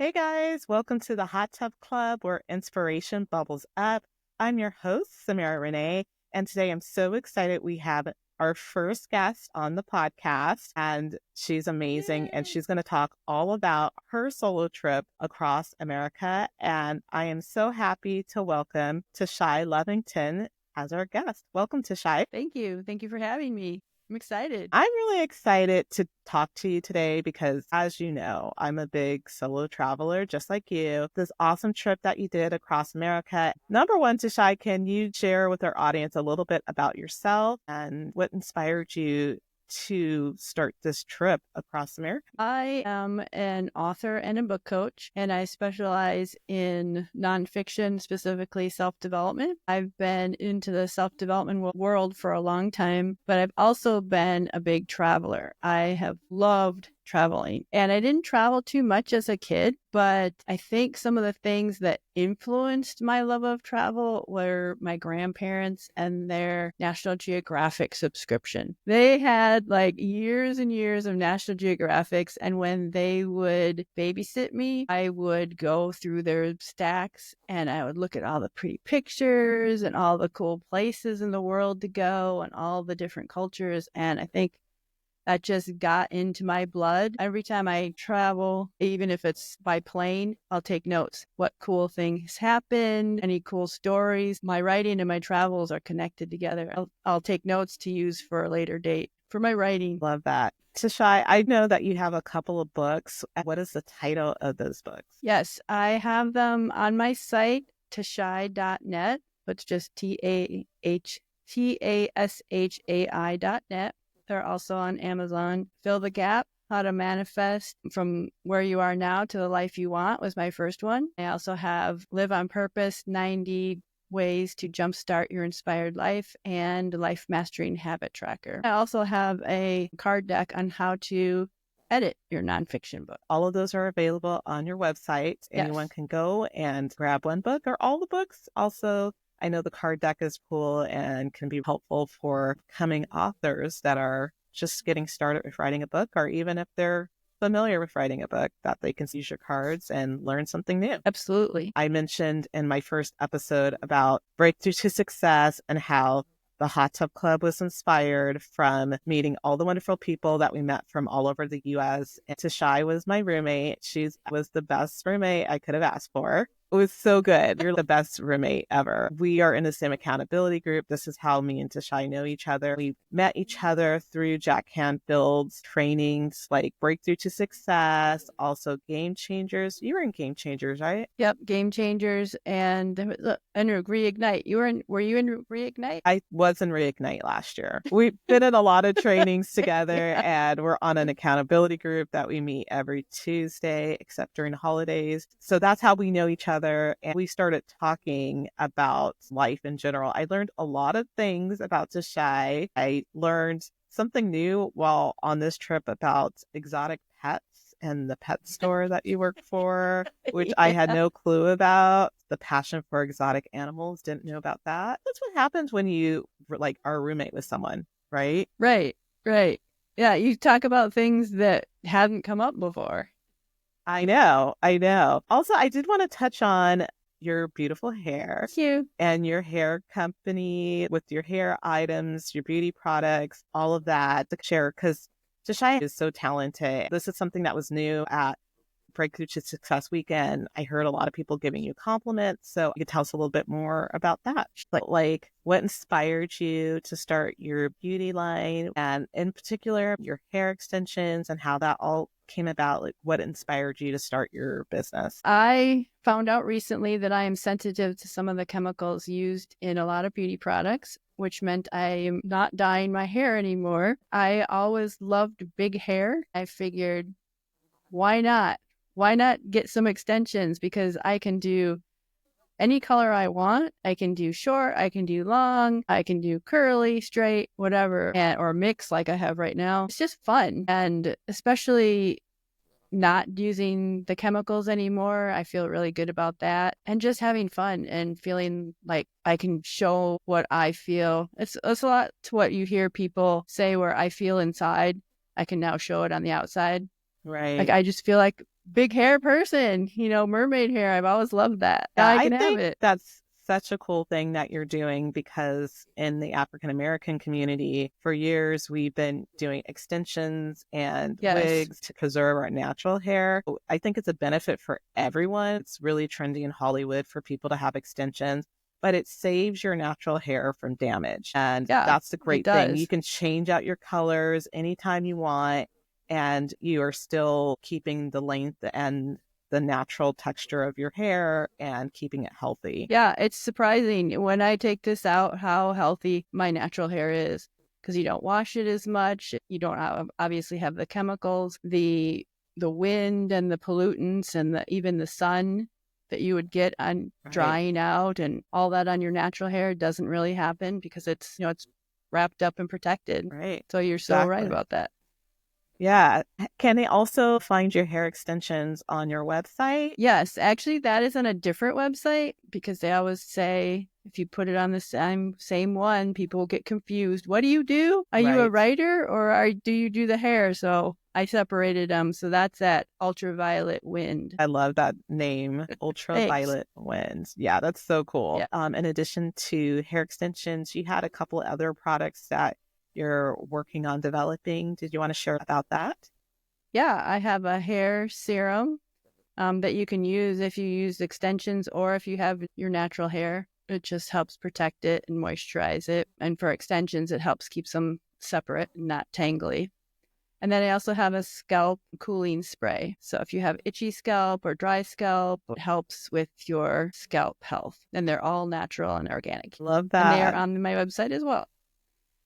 Hey guys, welcome to the Hot Tub Club where inspiration bubbles up. I'm your host, Samara Renee, and today I'm so excited we have our first guest on the podcast, and she's amazing, and she's going to talk all about her solo trip across America, and I am so happy to welcome Tashai Lovington as our guest. Welcome, Tashai. Thank you. Thank you for having me. I'm excited. I'm really excited to talk to you today because, as you know, I'm a big solo traveler, just like you. This awesome trip that you did across America. Number one, Tashai, can you share with our audience a little bit about yourself and what inspired you to start this trip across America? I am an author and a book coach, and I specialize in nonfiction, specifically self-development. I've been into the self-development world for a long time, but I've also been a big traveler. I have loved traveling, and I didn't travel too much as a kid, but I think some of the things that influenced my love of travel were my grandparents and their National Geographic subscription. They had like years and years of National Geographics, and when they would babysit me, I would go through their stacks and I would look at all the pretty pictures and all the cool places in the world to go and all the different cultures, and I think that just got into my blood. Every time I travel, even if it's by plane, I'll take notes. What cool things happened? Any cool stories? My writing and my travels are connected together. I'll take notes to use for a later date for my writing. Love that. Tashai, I know that you have a couple of books. What is the title of those books? Yes, I have them on my site, tashai.net. It's just TASHAI.net. They're also on Amazon. Fill the Gap, How to Manifest from Where You Are Now to the Life You Want was my first one. I also have Live on Purpose, 90 Ways to Jumpstart Your Inspired Life, and Life Mastering Habit Tracker. I also have a card deck on how to edit your nonfiction book. All of those are available on your website. Yes. Anyone can go and grab one book or all the books. Also, I know the card deck is cool and can be helpful for coming authors that are just getting started with writing a book, or even if they're familiar with writing a book, that they can use your cards and learn something new. Absolutely. I mentioned in my first episode about Breakthrough to Success and how the Hot Tub Club was inspired from meeting all the wonderful people that we met from all over the U.S. And Tashai was my roommate. She was the best roommate I could have asked for. It was so good. You're the best roommate ever. We are in the same accountability group. This is how me and Tashai know each other. We met each other through Jack Canfield's trainings like Breakthrough to Success, also Game Changers. You were in Game Changers, right? Yep, Game Changers and Reignite. Were you in Reignite? I was in Reignite last year. We've been in a lot of trainings together, and we're on an accountability group that we meet every Tuesday, except during the holidays. So that's how we know each other. And we started talking about life in general. I learned a lot of things about Tashai. I learned something new while on this trip about exotic pets and the pet store that you work for, which I had no clue about. The passion for exotic animals, didn't know about that. That's what happens when you like are a roommate with someone, right? Right. Yeah, you talk about things that hadn't come up before. I know. Also, I did want to touch on your beautiful hair. Thank you. And your hair company with your hair items, your beauty products, all of that to share, because Tashai is so talented. This is something that was new at Breakthrough to Success Weekend. I heard a lot of people giving you compliments. So you could tell us a little bit more about that. Like what inspired you to start your beauty line, and in particular, your hair extensions and how that all came about. Like what inspired you to start your business? I found out recently that I am sensitive to some of the chemicals used in a lot of beauty products, which meant I am not dyeing my hair anymore. I always loved big hair. I figured, why not? Why not get some extensions? Because I can do any color I want. I can do short, I can do long, I can do curly, straight, whatever, or mix like I have right now. It's just fun. And especially not using the chemicals anymore, I feel really good about that. And just having fun and feeling like I can show what I feel. It's a lot to what you hear people say, where I feel inside, I can now show it on the outside. Right. Like I just feel like big hair person, mermaid hair. I've always loved that. Now Yeah, I I can have think it. that's such a cool thing that you're doing because in the African American community, for years, we've been doing extensions and Yes. wigs to preserve our natural hair. I think it's a benefit for everyone. It's really trendy in Hollywood for people to have extensions, but it saves your natural hair from damage. And Yeah, that's the it great thing. You does. can change out your colors anytime you want, and you are still keeping the length and the natural texture of your hair and keeping it healthy. Yeah, it's surprising when I take this out how healthy my natural hair is because you don't wash it as much. You don't obviously have the chemicals, the wind and the pollutants and even the sun that you would get on Right. drying out and all that on your natural hair doesn't really happen because it's wrapped up and protected. Right. So you're so right Exactly. about that. Yeah. Can they also find your hair extensions on your website? Yes, actually, that is on a different website because they always say if you put it on the same one, people will get confused. What do you do? Are you a Right. writer or do you do the hair? So I separated them. So that's at Ultraviolet Wind. I love that name, Thanks. Ultraviolet Winds. Yeah, that's so cool. Yeah. In addition to hair extensions, you had a couple other products that you're working on developing. Did you want to share about that? Yeah, I have a hair serum that you can use if you use extensions or if you have your natural hair. It just helps protect it and moisturize it. And for extensions, it helps keep them separate and not tangly. And then I also have a scalp cooling spray. So if you have itchy scalp or dry scalp, it helps with your scalp health. And they're all natural and organic. Love And they are that. on my website as well.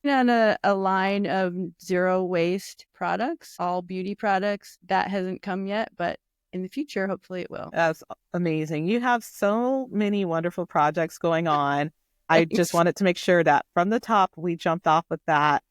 And a line of zero waste products, all beauty products. That hasn't come yet, but in the future, hopefully it will. That's amazing. You have so many wonderful projects going on. I just Thanks. wanted to make sure that from the top, we jumped off with that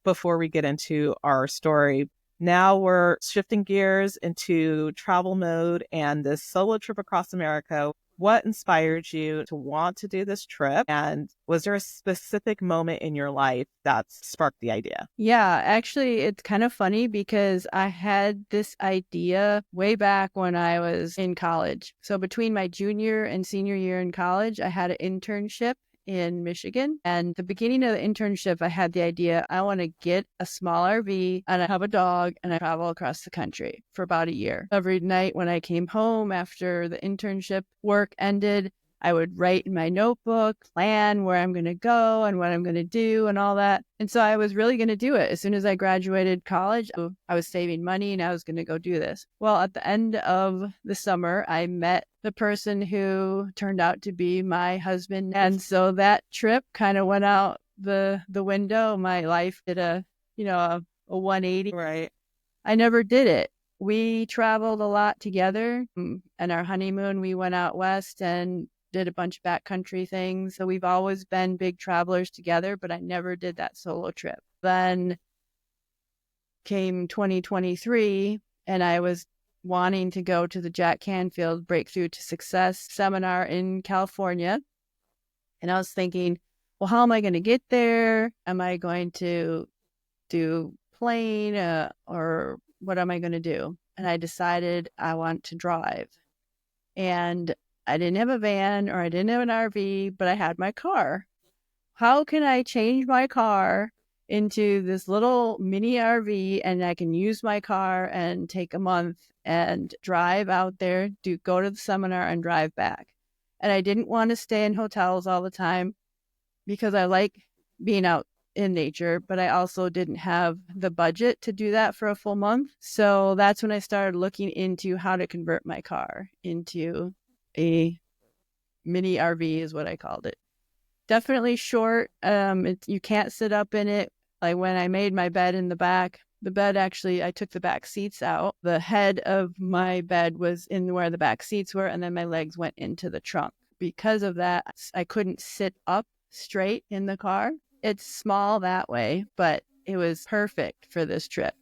before we get into our story. Now we're shifting gears into travel mode and this solo trip across America. What inspired you to want to do this trip? And was there a specific moment in your life that sparked the idea? Yeah, actually, it's kind of funny because I had this idea way back when I was in college. So between my junior and senior year in college, I had an internship in Michigan. And the beginning of the internship, I had the idea I want to get a small RV and I have a dog and I travel across the country for about a year. Every night when I came home after the internship work ended, I would write in my notebook, plan where I'm going to go and what I'm going to do and all that. And so I was really going to do it. As soon as I graduated college, I was saving money and I was going to go do this. Well, at the end of the summer, I met the person who turned out to be my husband. And so that trip kind of went out the window. My life did a 180. Right. I never did it. We traveled a lot together. And our honeymoon, we went out west and did a bunch of backcountry things. So we've always been big travelers together, but I never did that solo trip. Then came 2023 and I was wanting to go to the Jack Canfield Breakthrough to Success seminar in California. And I was thinking, well, how am I going to get there? Am I going to do plane or what am I going to do? And I decided I want to drive. And I didn't have a van or I didn't have an RV, but I had my car. How can I change my car into this little mini RV and I can use my car and take a month and drive out there, go to the seminar and drive back. And I didn't want to stay in hotels all the time because I like being out in nature, but I also didn't have the budget to do that for a full month. So that's when I started looking into how to convert my car into a mini RV is what I called it. Definitely short. You can't sit up in it. Like when I made my bed in the back, the bed actually, I took the back seats out. The head of my bed was in where the back seats were, and then my legs went into the trunk. Because of that, I couldn't sit up straight in the car. It's small that way, but it was perfect for this trip.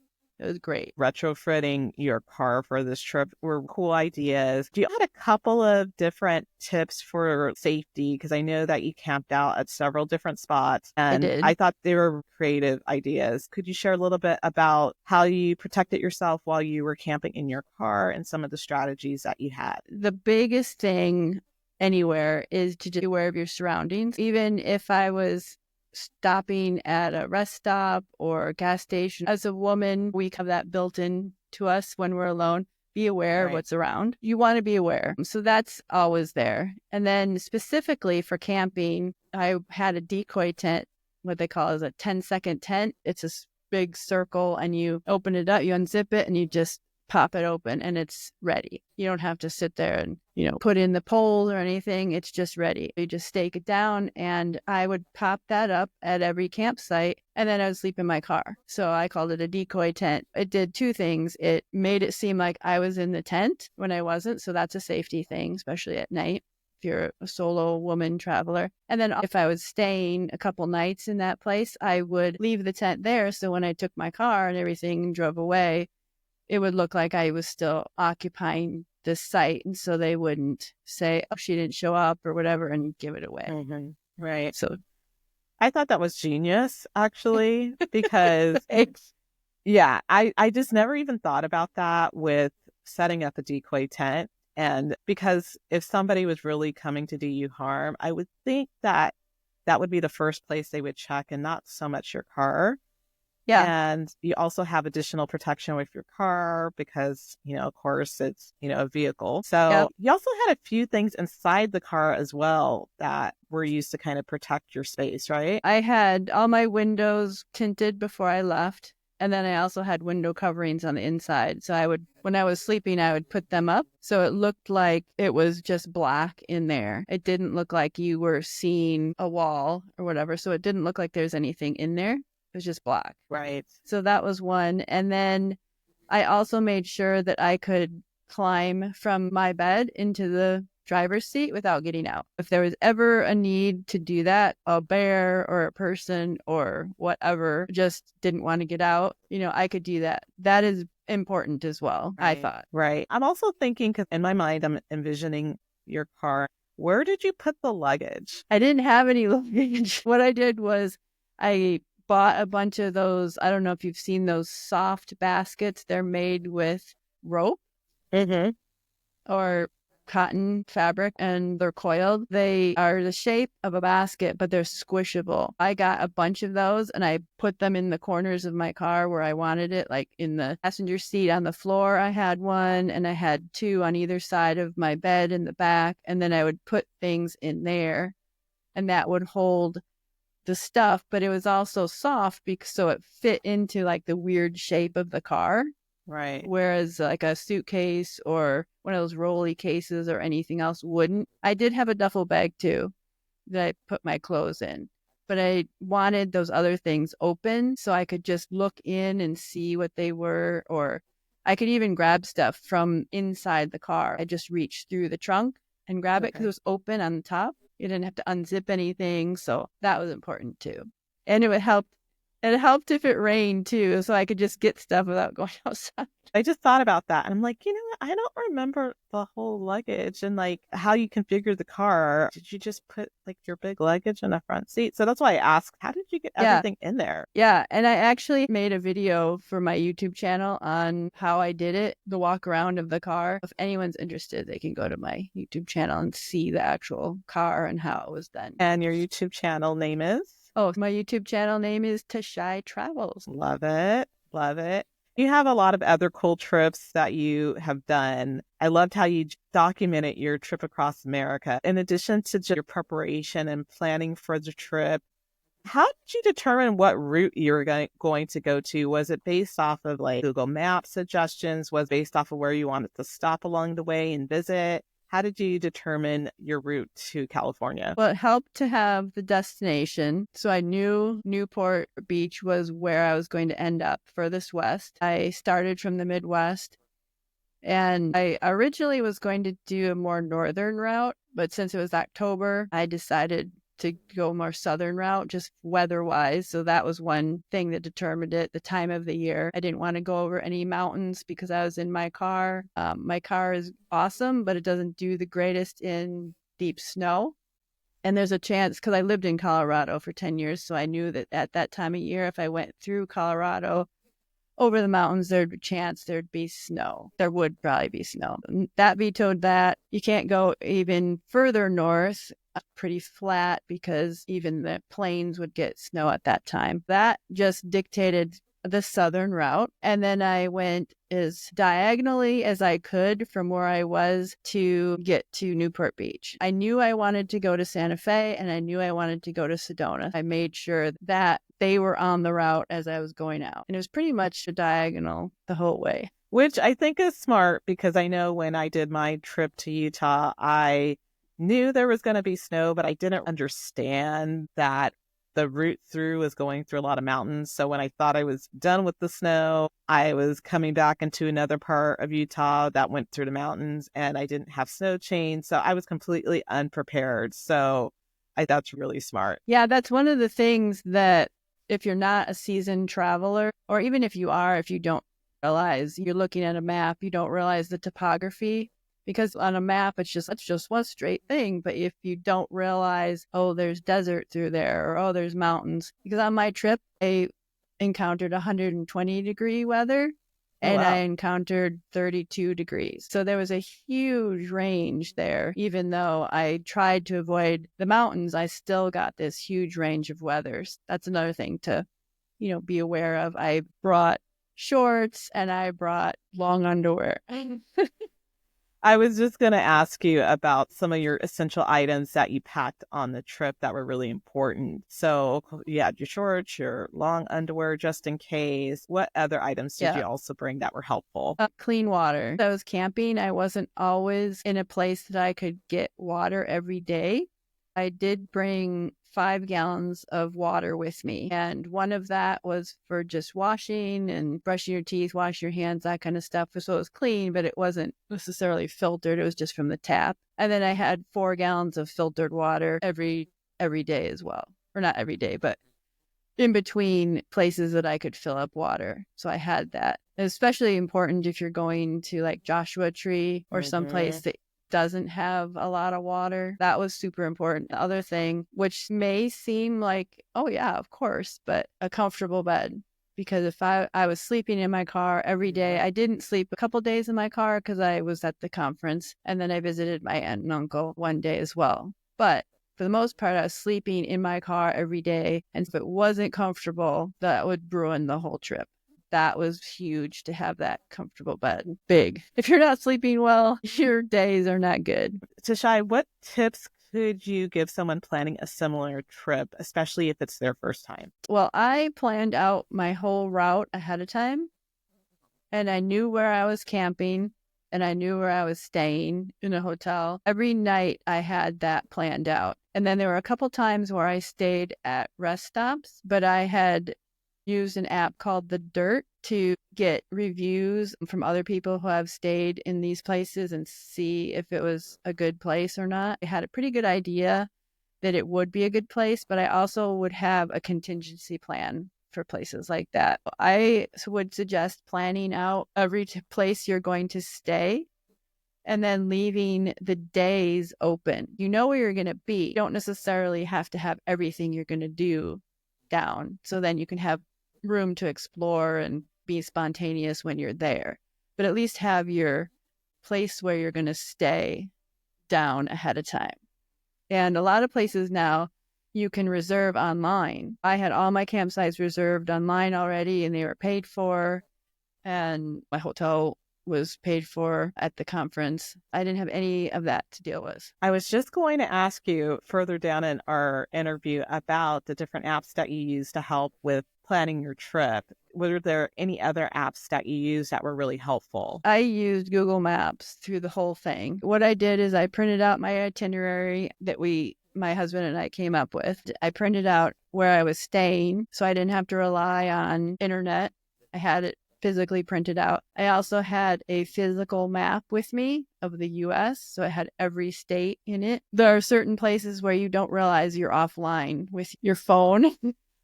It was great. Retrofitting your car for this trip were cool ideas. Do you had a couple of different tips for safety? Because I know that you camped out at several different spots, I and did. I thought they were creative ideas. Could you share a little bit about how you protected yourself while you were camping in your car and some of the strategies that you had? The biggest thing anywhere is to just be aware of your surroundings. Even if I was stopping at a rest stop or a gas station, as a woman, we have that built in to us when we're alone. Be aware of what's around. You want to be aware. So that's always there. And then specifically for camping, I had a decoy tent, what they call is a 10-second tent. It's a big circle and you open it up, you unzip it, and you just pop it open and it's ready. You don't have to sit there and, put in the poles or anything. It's just ready. You just stake it down, and I would pop that up at every campsite, and then I would sleep in my car. So I called it a decoy tent. It did two things. It made it seem like I was in the tent when I wasn't. So that's a safety thing, especially at night if you're a solo woman traveler. And then if I was staying a couple nights in that place, I would leave the tent there. So when I took my car and everything and drove away, it would look like I was still occupying the site. And so they wouldn't say, oh, she didn't show up or whatever, and give it away. Mm-hmm. Right. So I thought that was genius, actually, because yeah, I just never even thought about that with setting up a decoy tent. And because if somebody was really coming to do you harm, I would think that that would be the first place they would check and not so much your car. yeah. And you also have additional protection with your car because, of course, it's, a vehicle. So Yep. you also had a few things inside the car as well that were used to kind of protect your space, right? I had all my windows tinted before I left. And then I also had window coverings on the inside. So when I was sleeping, I would put them up. So it looked like it was just black in there. It didn't look like you were seeing a wall or whatever. So it didn't look like there's anything in there. It was just black. Right. So that was one. And then I also made sure that I could climb from my bed into the driver's seat without getting out. If there was ever a need to do that, a bear or a person or whatever just didn't want to get out, I could do that. That is important as well, Right. I thought. Right. I'm also thinking, because in my mind, I'm envisioning your car. Where did you put the luggage? I didn't have any luggage. What I did was I bought a bunch of those. I don't know if you've seen those soft baskets. They're made with rope or cotton fabric, and they're coiled. They are the shape of a basket, but they're squishable. I got a bunch of those and I put them in the corners of my car where I wanted it, like in the passenger seat on the floor. I had one, and I had two on either side of my bed in the back. And then I would put things in there, and that would hold the stuff, but it was also soft so it fit into like the weird shape of the car. Right. Whereas like a suitcase or one of those rolly cases or anything else wouldn't. I did have a duffel bag too that I put my clothes in, but I wanted those other things open so I could just look in and see what they were, or I could even grab stuff from inside the car. I just reached through the trunk and grab it because it was open on the top. You didn't have to unzip anything. So that was important too. And it helped if it rained too, so I could just get stuff without going outside. I just thought about that, and I'm like, what? I don't remember the whole luggage and like how you configured the car. Did you just put like your big luggage in the front seat? So that's why I asked, how did you get everything in there? Yeah, and I actually made a video for my YouTube channel on how I did it, the walk around of the car. If anyone's interested, they can go to my YouTube channel and see the actual car and how it was done. And your YouTube channel name is? Oh, my YouTube channel name is Tashai Travels. Love it. Love it. You have a lot of other cool trips that you have done. I loved how you documented your trip across America. In addition to just your preparation and planning for the trip, how did you determine what route you were going to go to? Was it based off of like Google Maps suggestions? Was it based off of where you wanted to stop along the way and visit? How did you determine your route to California? Well, it helped to have the destination. So I knew Newport Beach was where I was going to end up, furthest west. I started from the Midwest, and I originally was going to do a more northern route, but since it was October, I decided to go more southern route, just weather-wise. So that was one thing that determined it, the time of the year. I didn't want to go over any mountains because I was in my car. My car is awesome, but it doesn't do the greatest in deep snow. And there's a chance, because I lived in Colorado for 10 years, so I knew that at that time of year, if I went through Colorado over the mountains, there'd be a chance there'd be snow. There would probably be snow. That vetoed that. You can't go even further north, pretty flat, because even the plains would get snow at that time. That just dictated the southern route. And then I went as diagonally as I could from where I was to get to Newport Beach. I knew I wanted to go to Santa Fe, and I knew I wanted to go to Sedona. I made sure that they were on the route as I was going out. And it was pretty much a diagonal the whole way. Which I think is smart, because I know when I did my trip to Utah, I knew there was going to be snow, but I didn't understand that the route through was going through a lot of mountains. So when I thought I was done with the snow, I was coming back into another part of Utah that went through the mountains, and I didn't have snow chains. So I was completely unprepared. So I thought that's really smart. Yeah, that's one of the things that if you're not a seasoned traveler, or even if you are, if you don't realize, you're looking at a map, you don't realize the topography. Because on a map, it's just one straight thing. But if you don't realize, oh, there's desert through there, or oh, there's mountains. Because on my trip, I encountered 120-degree weather, and wow. I encountered 32 degrees. So there was a huge range there. Even though I tried to avoid the mountains, I still got this huge range of weathers. That's another thing to, be aware of. I brought shorts and I brought long underwear. I was just going to ask you about some of your essential items that you packed on the trip that were really important. So you had your shorts, your long underwear, just in case. What other items did you also bring that were helpful? Clean water. I was camping. I wasn't always in a place that I could get water every day. I did bring 5 gallons of water with me. And one of that was for just washing and brushing your teeth, wash your hands, that kind of stuff. So it was clean, but it wasn't necessarily filtered. It was just from the tap. And then I had 4 gallons of filtered water every day as well. Or not every day, but in between places that I could fill up water. So I had that. Especially important if you're going to like Joshua Tree or someplace that doesn't have a lot of water. That was super important. The other thing, which may seem like, oh yeah, of course, but a comfortable bed. Because if I was sleeping in my car every day, I didn't sleep a couple days in my car because I was at the conference, and then I visited my aunt and uncle one day as well. But for the most part, I was sleeping in my car every day, and if it wasn't comfortable, that would ruin the whole trip. That was huge to have that comfortable bed. Big. If you're not sleeping well, your days are not good. Tashai, what tips could you give someone planning a similar trip, especially if it's their first time? Well, I planned out my whole route ahead of time, and I knew where I was camping, and I knew where I was staying in a hotel. Every night I had that planned out. And then there were a couple times where I stayed at rest stops, but I had used an app called The Dirt to get reviews from other people who have stayed in these places and see if it was a good place or not. I had a pretty good idea that it would be a good place, but I also would have a contingency plan for places like that. I would suggest planning out every place you're going to stay and then leaving the days open. You know where you're going to be. You don't necessarily have to have everything you're going to do down. So then you can have room to explore and be spontaneous when you're there. But at least have your place where you're going to stay down ahead of time. And a lot of places now you can reserve online. I had all my campsites reserved online already, and they were paid for. And my hotel was paid for at the conference. I didn't have any of that to deal with. I was just going to ask you further down in our interview about the different apps that you use to help with planning your trip. Were there any other apps that you used that were really helpful? I used Google Maps through the whole thing. What I did is I printed out my itinerary that my husband and I came up with. I printed out where I was staying so I didn't have to rely on internet. I had it physically printed out. I also had a physical map with me of the US, so it had every state in it. There are certain places where you don't realize you're offline with your phone.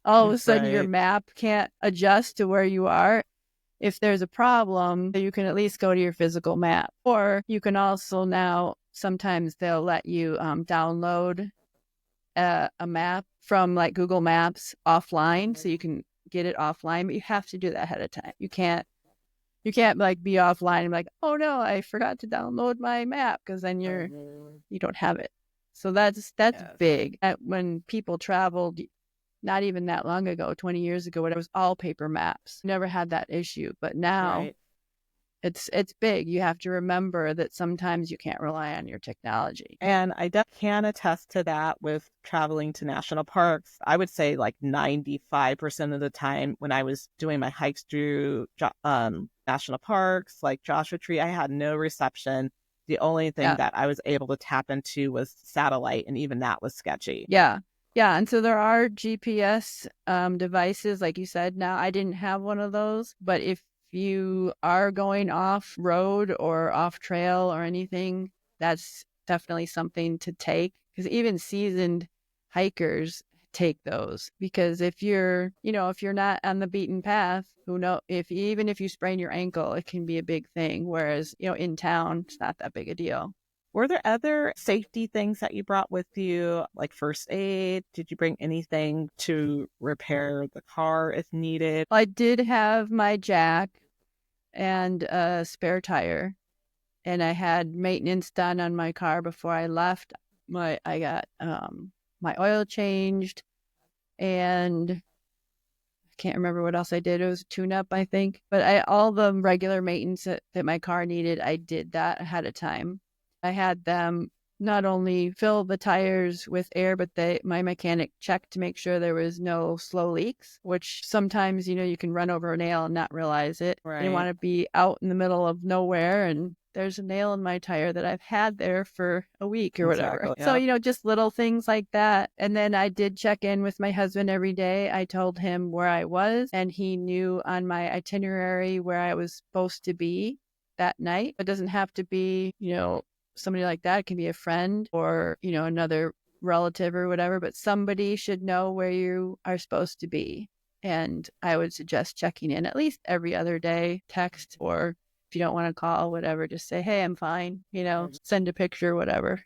All of a sudden, your map can't adjust to where you are. If there's a problem, you can at least go to your physical map. Or you can also now, sometimes they'll let you download a map from like Google Maps offline, so you can get it offline, but you have to do that ahead of time. You can't like be offline and be like, oh no, I forgot to download my map, because then you don't have it. So that's big. When people traveled, not even that long ago, 20 years ago, it was all paper maps. Never had that issue. But now it's big. You have to remember that sometimes you can't rely on your technology. And I can attest to that with traveling to national parks. I would say like 95% of the time when I was doing my hikes through national parks, like Joshua Tree, I had no reception. The only thing that I was able to tap into was satellite, and even that was sketchy. Yeah. Yeah. And so there are GPS devices, like you said. Now, I didn't have one of those, but if you are going off road or off trail or anything, that's definitely something to take, because even seasoned hikers take those, because if you're not on the beaten path, even if you sprain your ankle, it can be a big thing. Whereas, in town, it's not that big a deal. Were there other safety things that you brought with you, like first aid? Did you bring anything to repair the car if needed? I did have my jack and a spare tire, and I had maintenance done on my car before I left. I got my oil changed, and I can't remember what else I did. It was a tune-up, I think. But all the regular maintenance that my car needed, I did that ahead of time. I had them not only fill the tires with air, but my mechanic checked to make sure there was no slow leaks, which sometimes, you can run over a nail and not realize it. Right. I didn't want to be out in the middle of nowhere and there's a nail in my tire that I've had there for a week or whatever. Yeah. So, just little things like that. And then I did check in with my husband every day. I told him where I was, and he knew on my itinerary where I was supposed to be that night. It doesn't have to be, somebody like that. It can be a friend or, another relative or whatever, but somebody should know where you are supposed to be. And I would suggest checking in at least every other day, text, or if you don't want to call, whatever, just say, hey, I'm fine, send a picture, whatever.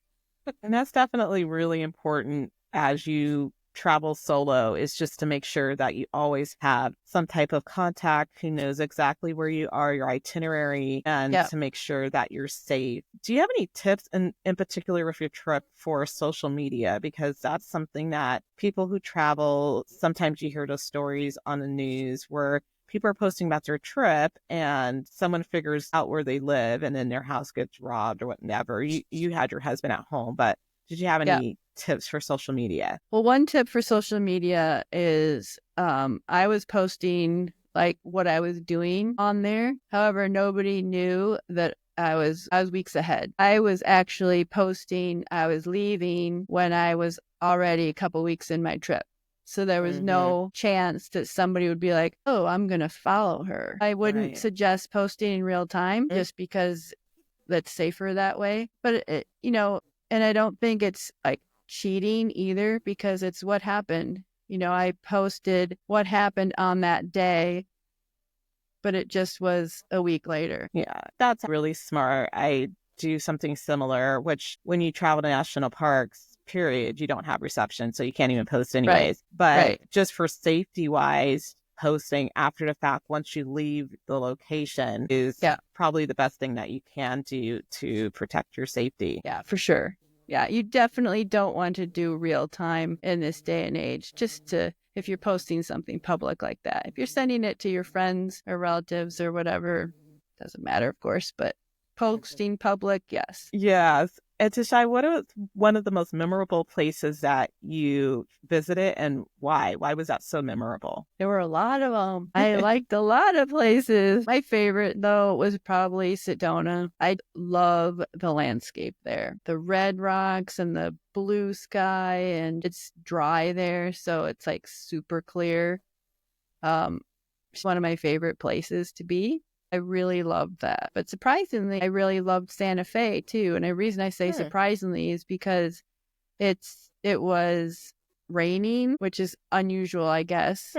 And that's definitely really important as you travel solo, is just to make sure that you always have some type of contact who knows exactly where you are, your itinerary, and to make sure that you're safe. Do you have any tips in particular with your trip for social media? Because that's something that people who travel, sometimes you hear those stories on the news where people are posting about their trip and someone figures out where they live and then their house gets robbed or whatever. You had your husband at home, but did you have any tips for social media? Well, one tip for social media is I was posting like what I was doing on there. However, nobody knew that I was weeks ahead. I was actually posting I was leaving when I was already a couple weeks in my trip. So there was no chance that somebody would be like, oh, I'm going to follow her. I wouldn't suggest posting in real time just because that's safer that way. But, and I don't think it's like cheating either, because it's what happened. I posted what happened on that day, but it just was a week later. Yeah, that's really smart. I do something similar, which when you travel to national parks, period, you don't have reception, so you can't even post anyways. But just for safety wise, posting after the fact once you leave the location is probably the best thing that you can do to protect your safety. Yeah, for sure. Yeah, you definitely don't want to do real time in this day and age, if you're posting something public like that. If you're sending it to your friends or relatives or whatever, doesn't matter, of course, but posting public, yes. Yes. And Tashai, what was one of the most memorable places that you visited, and why? Why was that so memorable? There were a lot of them. I liked a lot of places. My favorite, though, was probably Sedona. I love the landscape there. The red rocks and the blue sky, and it's dry there, so it's like super clear. It's one of my favorite places to be. I really loved that. But surprisingly, I really loved Santa Fe too. And the reason I say surprisingly is because it was raining, which is unusual, I guess.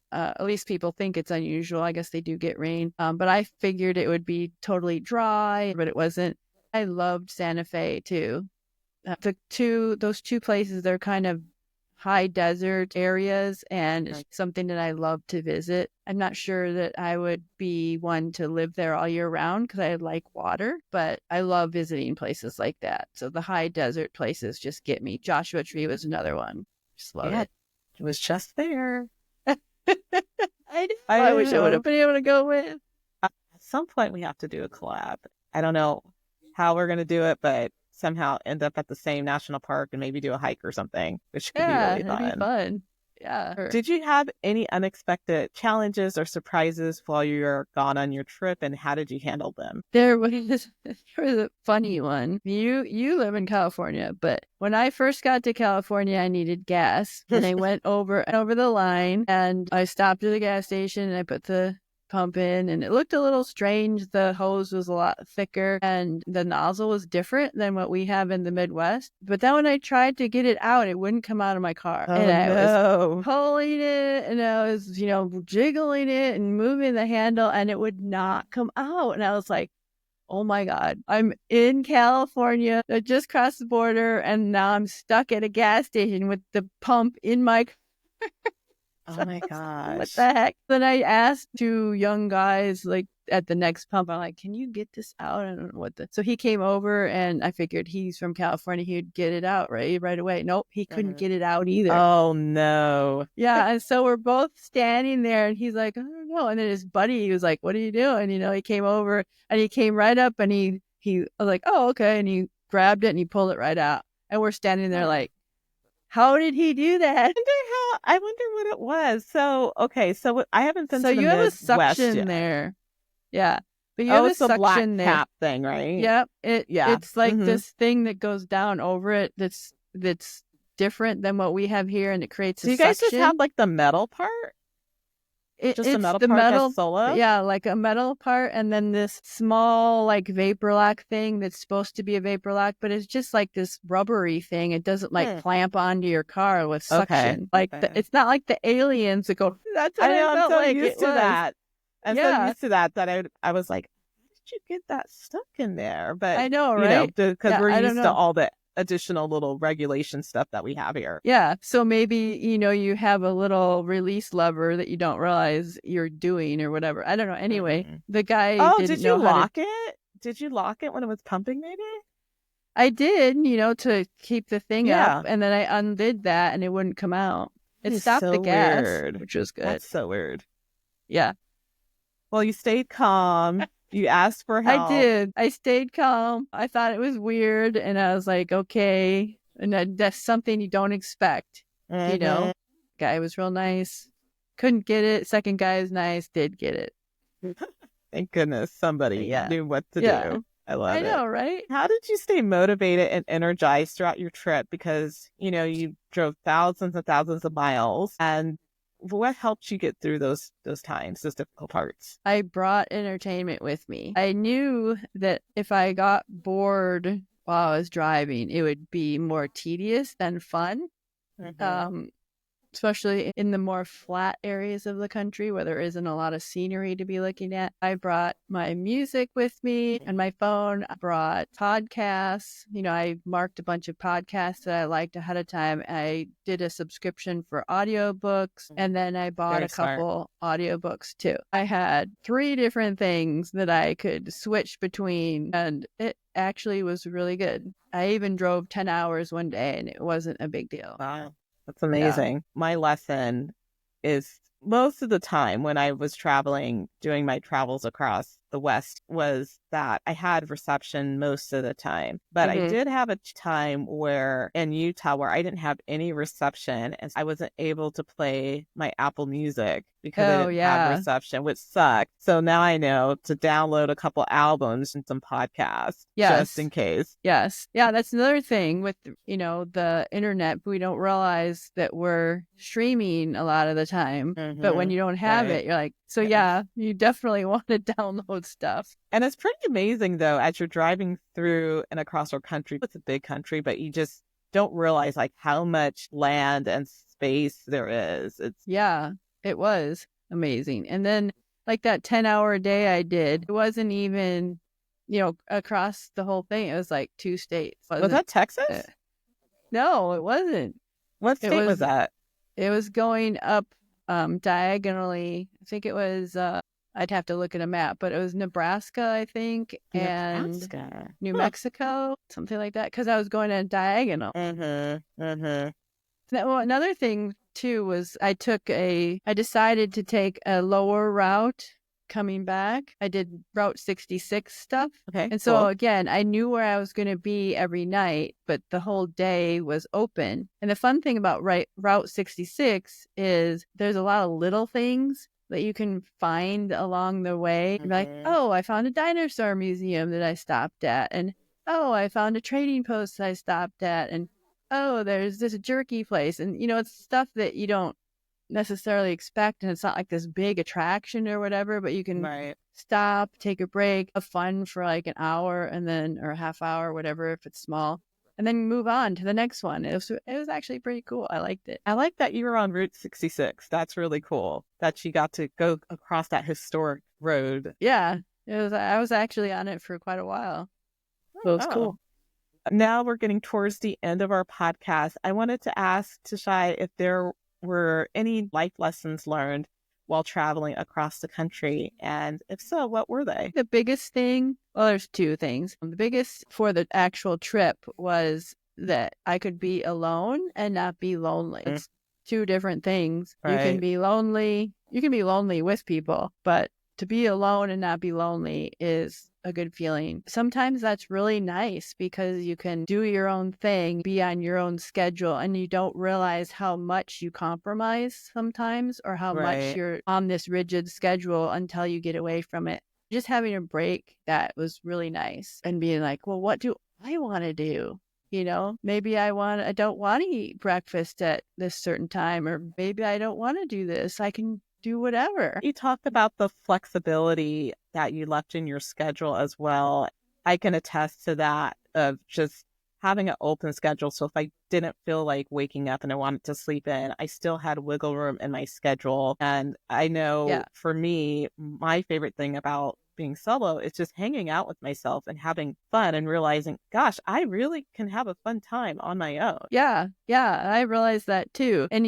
At least people think it's unusual. I guess they do get rain. But I figured it would be totally dry, but it wasn't. I loved Santa Fe too. Those two places, they're kind of high desert areas, and it's something that I love to visit. I'm not sure that I would be one to live there all year round because I like water, but I love visiting places like that. So the high desert places just get me. Joshua Tree was another one. Just love it. It was just there. I wish I would have been able to go with. At some point, we have to do a collab. I don't know how we're going to do it, but somehow end up at the same national park and maybe do a hike or something, which could be really fun. It'd be fun. Yeah. Sure. Did you have any unexpected challenges or surprises while you were gone on your trip, and how did you handle them? There was a funny one. You live in California, but when I first got to California, I needed gas, and I went over the line, and I stopped at the gas station, and I put the pump in, and it looked a little strange. The hose was a lot thicker and the nozzle was different than what we have in the Midwest. But then when I tried to get it out, it wouldn't come out of my car. And I was pulling it, and I was, jiggling it and moving the handle, and it would not come out. And I was like, oh my God, I'm in California. I just crossed the border, and now I'm stuck at a gas station with the pump in my car. Oh my gosh. What the heck? Then I asked two young guys, like at the next pump, I'm like, can you get this out? I don't know what So he came over, and I figured he's from California. He'd get it out right away. Nope, he couldn't get it out either. Oh no. Yeah. And so we're both standing there, and he's like, I don't know. And then his buddy, he was like, what are you doing? He came over, and he came right up, and I was like, oh, okay. And he grabbed it and he pulled it right out. And we're standing there like, how did he do that? I wonder what it was. So, okay. So I haven't been to the you have Midwest a suction yet. There. Yeah. But you have a it's a suction black there. cap thing, right? Yep. It's like this thing that goes down over it that's different than what we have here, and it creates a suction. Do you guys just have like the metal part? It's a metal part that's solo? Yeah, like a metal part, and then this small like vapor lock thing that's supposed to be a vapor lock, but it's just like this rubbery thing. It doesn't like clamp onto your car with suction. It's not like the aliens that go, that's what I know, I'm so like used to that. I'm so used to that I was like, how did you get that stuck in there? But I know, right? Because we're used to all the additional little regulation stuff that we have here. Yeah. So maybe, you have a little release lever that you don't realize you're doing or whatever. I don't know. Anyway, the guy did you lock it? Did you lock it when it was pumping maybe? I did, to keep the thing up, and then I undid that and it wouldn't come out. It stopped the gas, which was good. That's so weird. Yeah. Well, you stayed calm. You asked for help. I did. I stayed calm. I thought it was weird, and I was like, okay. And that's something you don't expect, Guy was real nice. Couldn't get it. Second guy is nice. Did get it. Thank goodness somebody knew what to do. I love it. I know, right? How did you stay motivated and energized throughout your trip? Because, you drove thousands and thousands of miles, and what helped you get through those times, those difficult parts? I brought entertainment with me. I knew that if I got bored while I was driving, it would be more tedious than fun. Especially in the more flat areas of the country where there isn't a lot of scenery to be looking at. I brought my music with me and my phone. I brought podcasts. I marked a bunch of podcasts that I liked ahead of time. I did a subscription for audiobooks, and then I bought a couple audiobooks too. I had 3 different things that I could switch between, and it actually was really good. I even drove 10 hours one day, and it wasn't a big deal. Wow. That's amazing. Yeah. My lesson is most of the time when I was traveling, doing my travels across the West was that I had reception most of the time. But I Mm-hmm. did have a time where in Utah where I didn't have any reception and I wasn't able to play my Apple Music because I Oh, didn't have yeah. reception, which sucked. So now I know to download a couple albums and some podcasts just in Yes. case. Yes. Yeah, that's another thing with, the internet. We don't realize that we're streaming a lot of the time. But when you don't have Right. it, you're like, so Yes. yeah, you definitely want to download stuff. And it's pretty amazing, though, as you're driving through and across our country. It's a big country, but you just don't realize like how much land and space there is. It's Yeah, it was amazing. And then like that 10-hour day I did, it wasn't even, across the whole thing. It was like 2 states. was that Texas? No, it wasn't. What It state was was that? it was going up diagonally. I think it was I'd have to look at a map, but it was Nebraska, I think, and Nebraska. New Huh. Mexico, something like that, because I was going on diagonal. Another thing too was I decided to take a lower route coming back. I did Route 66 stuff. Okay. And so Cool. again, I knew where I was going to be every night, but the whole day was open. And the fun thing about Route 66 is there's a lot of little things that you can find along the way. You're like, oh, I found a dinosaur museum that I stopped at. And oh, I found a trading post that I stopped at. And oh, there's this jerky place. And, it's stuff that you don't necessarily expect. And it's not like this big attraction or whatever, but you can Right. stop, take a break, have fun for like an hour and then, or a half hour, whatever, if it's small, and then move on to the next one. It was actually pretty cool. I liked it. I like that you were on Route 66. That's really cool that you got to go across that historic road. Yeah, I was actually on it for quite a while. So it was cool. Now we're getting towards the end of our podcast. I wanted to ask Tashai if there were any life lessons learned while traveling across the country, and if so, what were they? The biggest thing, well, there's 2 things. The biggest for the actual trip was that I could be alone and not be lonely. It's 2 different things. Right. You can be lonely with people, but to be alone and not be lonely is a good feeling. Sometimes that's really nice because you can do your own thing, be on your own schedule, and you don't realize how much you compromise sometimes or how much you're on this rigid schedule until you get away from it. Just having a break, that was really nice. And being like, well, what do I want to do? Maybe I don't want to eat breakfast at this certain time, or maybe I don't want to do this. I can do whatever. You talked about the flexibility that you left in your schedule as well. I can attest to that, of just having an open schedule. So if I didn't feel like waking up and I wanted to sleep in, I still had wiggle room in my schedule. And I know for me, my favorite thing about being solo is just hanging out with myself and having fun and realizing, gosh, I really can have a fun time on my own. Yeah, I realized that too. And,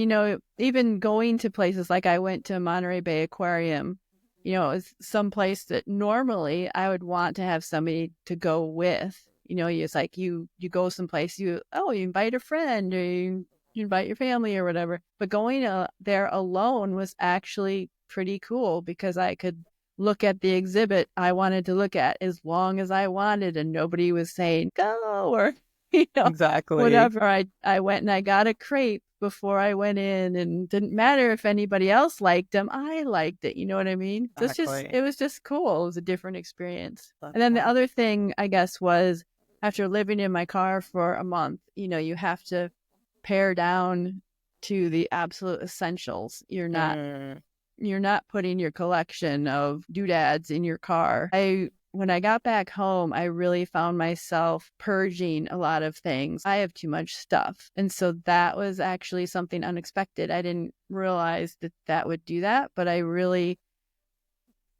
even going to places like I went to Monterey Bay Aquarium, it's some place that normally I would want to have somebody to go with. It's like you go someplace, you invite a friend or you invite your family or whatever. But going there alone was actually pretty cool because I could look at the exhibit I wanted to look at as long as I wanted, and nobody was saying go or exactly whatever. I went and I got a crepe before I went in, and didn't matter if anybody else liked them. I liked it. You know what I mean? Exactly. It was just cool. It was a different experience. And then the other thing, I guess, was after living in my car for a month, you have to pare down to the absolute essentials. You're not putting your collection of doodads in your car. When I got back home, I really found myself purging a lot of things. I have too much stuff. And so that was actually something unexpected. I didn't realize that would do that, but I really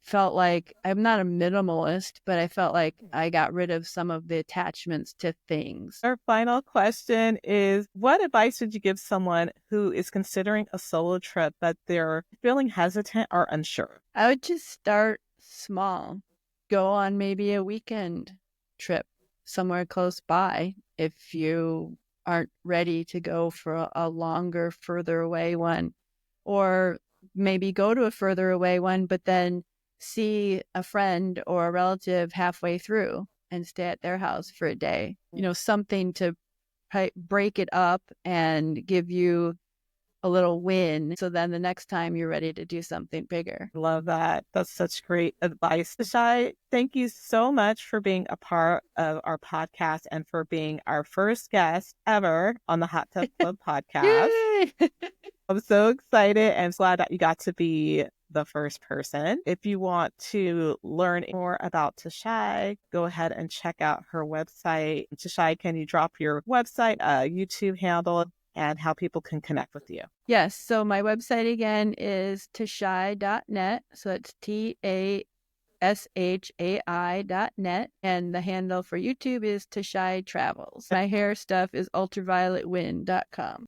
felt like I'm not a minimalist, but I felt like I got rid of some of the attachments to things. Our final question is, what advice would you give someone who is considering a solo trip but they're feeling hesitant or unsure? I would just start small. Go on maybe a weekend trip somewhere close by if you aren't ready to go for a longer, further away one. Or maybe go to a further away one, but then see a friend or a relative halfway through and stay at their house for a day. Something to break it up and give you a little win. So then the next time you're ready to do something bigger. Love that. That's such great advice. Tashai, thank you so much for being a part of our podcast and for being our first guest ever on the Hot Tub Club podcast. Yay! I'm so excited and glad that you got to be the first person. If you want to learn more about Tashai, go ahead and check out her website. Tashai, can you drop your website, YouTube handle, and how people can connect with you? Yes. So my website again is tashai.net. So it's TASHAI.net. And the handle for YouTube is Tashai Travels. My hair stuff is ultravioletwind.com.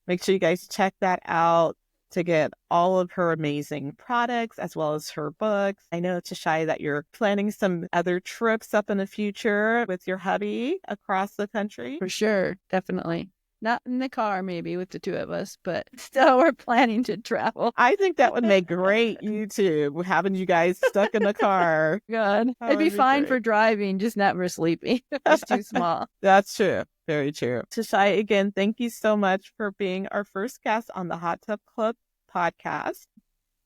Make sure you guys check that out to get all of her amazing products as well as her books. I know, Tashai, that you're planning some other trips up in the future with your hubby across the country. For sure. Definitely. Not in the car, maybe, with the two of us, but still we're planning to travel. I think that would make great YouTube, having you guys stuck in the car. Good. It'd be fine for driving, just not for sleeping. It's too small. That's true. Very true. Tashai, again, thank you so much for being our first guest on the Hot Tub Club podcast.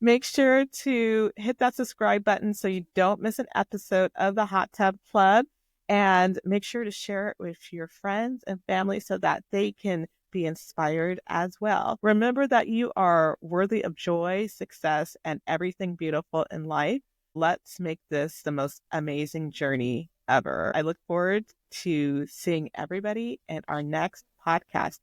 Make sure to hit that subscribe button so you don't miss an episode of the Hot Tub Club. And make sure to share it with your friends and family so that they can be inspired as well. Remember that you are worthy of joy, success, and everything beautiful in life. Let's make this the most amazing journey ever. I look forward to seeing everybody in our next podcast.